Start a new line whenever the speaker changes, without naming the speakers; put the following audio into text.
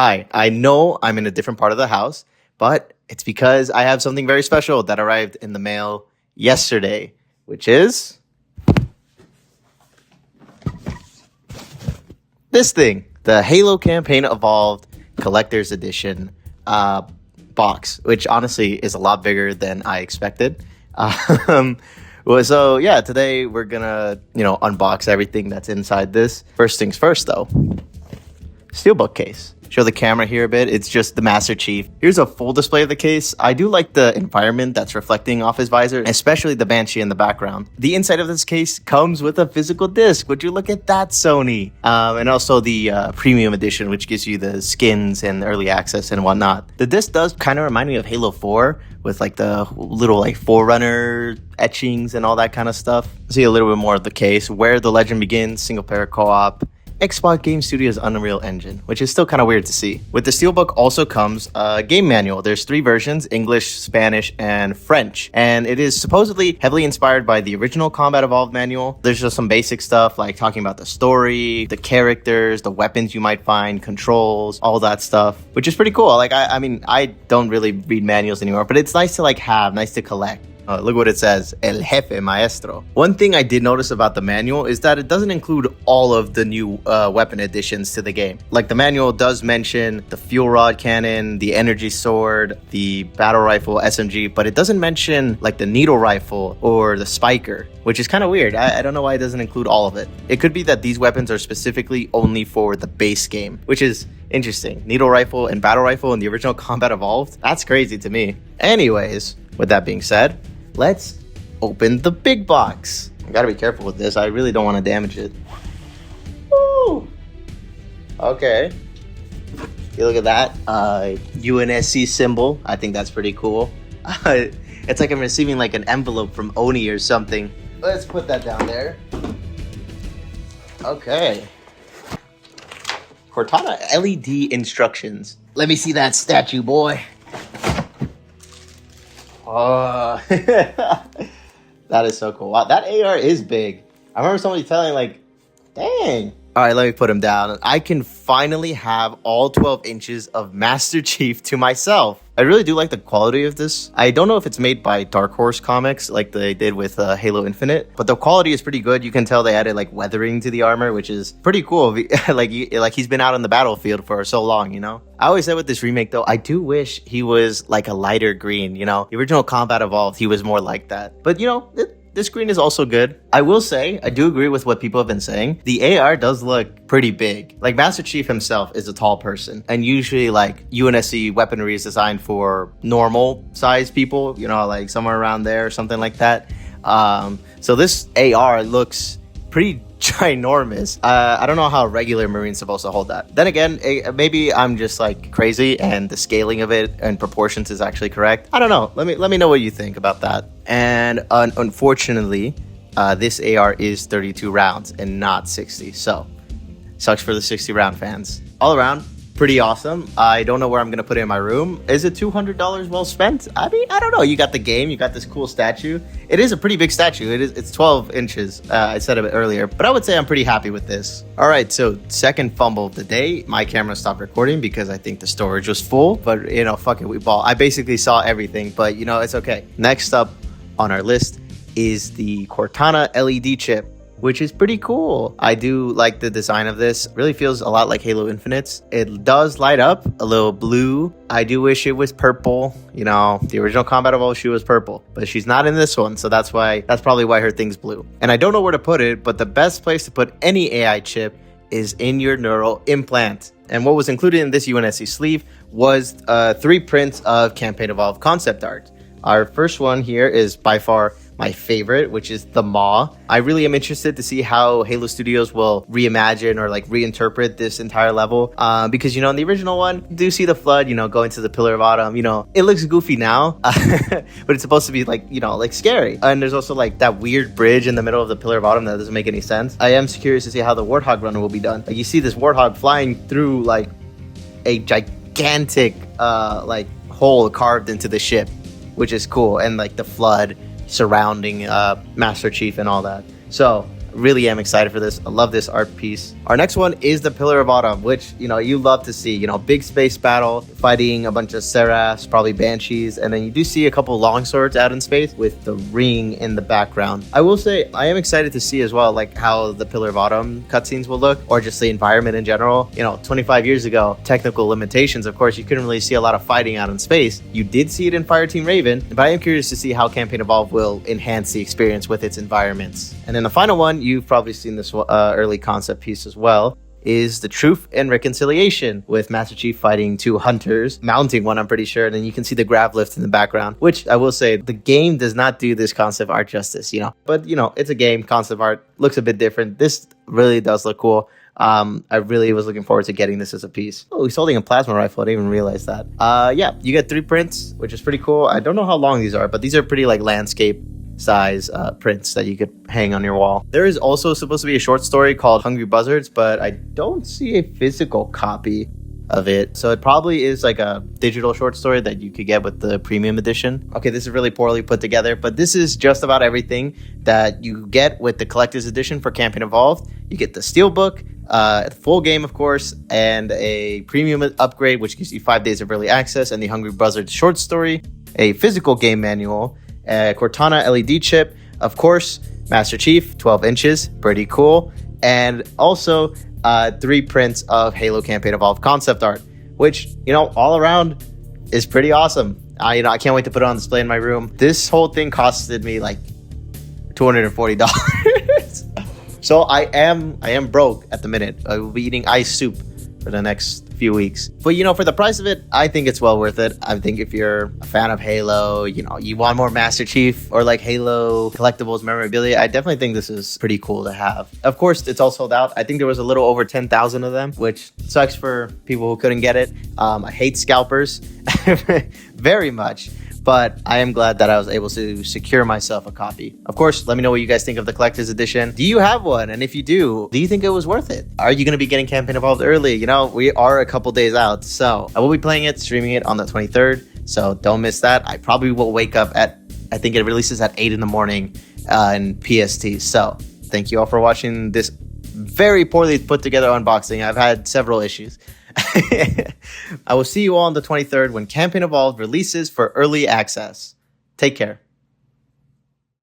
Hi, I know I'm in a different part of the house, but it's because I have something very special that arrived in the mail yesterday, which is this thing, the Halo Campaign Evolved Collector's Edition box, which honestly is a lot bigger than I expected. So yeah, today we're gonna, unbox everything that's inside this. First things first, though. Steelbook case. Show the camera here a bit. It's just the Master Chief. Here's a full display of the case. I do like the environment that's reflecting off his visor, especially the Banshee in the background. The inside of this case comes with a physical disc. Would you look at that, Sony? And also the premium edition, which gives you the skins and early access and whatnot. The disc does kind of remind me of Halo 4 with like the little Forerunner etchings and all that kind of stuff. See a little bit more of the case. Where the Legend Begins, single player co-op. Xbox Game Studios Unreal Engine, which is still kind of weird to see. With the Steelbook also comes a game manual. There's 3 versions, English, Spanish, and French. And it is supposedly heavily inspired by the original Combat Evolved manual. There's just some basic stuff like talking about the story, the characters, the weapons you might find, controls, all that stuff, which is pretty cool. I don't really read manuals anymore, but it's nice to have, nice to collect. Look what it says, El Jefe Maestro. One thing I did notice about the manual is that it doesn't include all of the new weapon additions to the game. Like the manual does mention the fuel rod cannon, the energy sword, the battle rifle SMG, but it doesn't mention like the needle rifle or the spiker, which is kind of weird. I don't know why it doesn't include all of it. It could be that these weapons are specifically only for the base game, which is interesting. Needle rifle and battle rifle in the original Combat Evolved? That's crazy to me. Anyways, with that being said, let's open the big box. I gotta be careful with this. I really don't want to damage it. Woo! Okay. You look at that. UNSC symbol. I think that's pretty cool. It's like I'm receiving like an envelope from Oni or something. Let's put that down there. Okay. Cortana LED instructions. Let me see that statue, boy. Oh, that is so cool. Wow, that AR is big. I remember somebody telling dang. All right, let me put him down. I can finally have all 12 inches of Master Chief to myself. I really do like the quality of this. I don't know if it's made by Dark Horse Comics like they did with Halo Infinite, but the quality is pretty good. You can tell they added weathering to the armor, which is pretty cool. He's been out on the battlefield for so long, I always said with this remake though, I do wish he was a lighter green, The original Combat Evolved, he was more like that. But this green is also good. I will say, I do agree with what people have been saying. The AR does look pretty big. Master Chief himself is a tall person. And usually, UNSC weaponry is designed for normal sized people, somewhere around there or something like that. So this AR looks pretty ginormous. I don't know how a regular Marine's supposed to hold that. Then again, maybe I'm just crazy and the scaling of it and proportions is actually correct. I don't know. Let me know what you think about that. And unfortunately, this AR is 32 rounds and not 60. So sucks for the 60 round fans. All around, pretty awesome. I don't know where I'm gonna put it in my room. Is it $200 well spent? I mean, I don't know. You got the game, you got this cool statue. It is a pretty big statue. It's 12 inches. I said it earlier, but I would say I'm pretty happy with this. All right, so second fumble of the day. My camera stopped recording because I think the storage was full, but fuck it, we ball. I basically saw everything, but it's okay. Next up on our list is the Cortana LED chip, which is pretty cool. I do like the design of this. It really feels a lot like Halo Infinite's. It does light up a little blue. I do wish it was purple. The original Combat Evolved shoe was purple, but she's not in this one, so that's probably why her thing's blue. And I don't know where to put it, but the best place to put any AI chip is in your neural implant. And what was included in this UNSC sleeve was 3 prints of Campaign Evolved concept art. Our first one here is by far my favorite, which is the Maw. I really am interested to see how Halo Studios will reimagine or reinterpret this entire level. Because, in the original one, you do see the flood, going to the Pillar of Autumn. It looks goofy now, but it's supposed to be scary. And there's also that weird bridge in the middle of the Pillar of Autumn that doesn't make any sense. I am curious to see how the Warthog run will be done. You see this Warthog flying through a gigantic hole carved into the ship, which is cool. And the flood surrounding Master Chief and all that. So Really am excited for this. I love this art piece. Our next one is the Pillar of Autumn, which, you love to see. Big space battle, fighting a bunch of Seraphs, probably Banshees, and then you do see a couple longswords out in space with the ring in the background. I will say, I am excited to see as well, like how the Pillar of Autumn cutscenes will look, or just the environment in general. 25 years ago, technical limitations, of course, you couldn't really see a lot of fighting out in space. You did see it in Fireteam Raven, but I am curious to see how Campaign Evolved will enhance the experience with its environments. And then the final one, you've probably seen this early concept piece as well, is the Truth and Reconciliation, with Master Chief fighting two hunters, mounting one, I'm pretty sure, and then you can see the grav lift in the background, which I will say, the game does not do this concept art justice, but it's a game. Concept art looks a bit different. This really does look cool. I really was looking forward to getting this as a piece. Oh, he's holding a plasma rifle. I didn't even realize that. Yeah, you get 3 prints, which is pretty cool. I don't know how long these are, but these are pretty like landscape size prints that you could hang on your wall. There is also supposed to be a short story called Hungry Buzzards, but I don't see a physical copy of it. So it probably is like a digital short story that you could get with the premium edition. Okay, this is really poorly put together, but this is just about everything that you get with the collector's edition for Campaign Evolved. You get the Steelbook, the full game, of course, and a premium upgrade, which gives you 5 days of early access, and the Hungry Buzzards short story, a physical game manual, a Cortana LED chip, of course, Master Chief, 12 inches, pretty cool, and also 3 prints of Halo Campaign Evolved concept art, which, all around is pretty awesome. I can't wait to put it on display in my room. This whole thing costed me like $240. So I am broke at the minute. I will be eating ice soup for the next few weeks. But for the price of it, I think it's well worth it. I think if you're a fan of Halo, you want more Master Chief or like Halo collectibles memorabilia, I definitely think this is pretty cool to have. Of course, it's all sold out. I think there was a little over 10,000 of them, which sucks for people who couldn't get it. I hate scalpers very much. But I am glad that I was able to secure myself a copy. Of course, let me know what you guys think of the collector's edition. Do you have one? And if you do you think it was worth it? Are you going to be getting Campaign Evolved early? We are a couple days out. So I will be playing it, streaming it on the 23rd. So don't miss that. I probably will wake up I think it releases at 8 in the morning in PST. So thank you all for watching this very poorly put together unboxing. I've had several issues. I will see you all on the 23rd when Campaign Evolved releases for early access. Take care.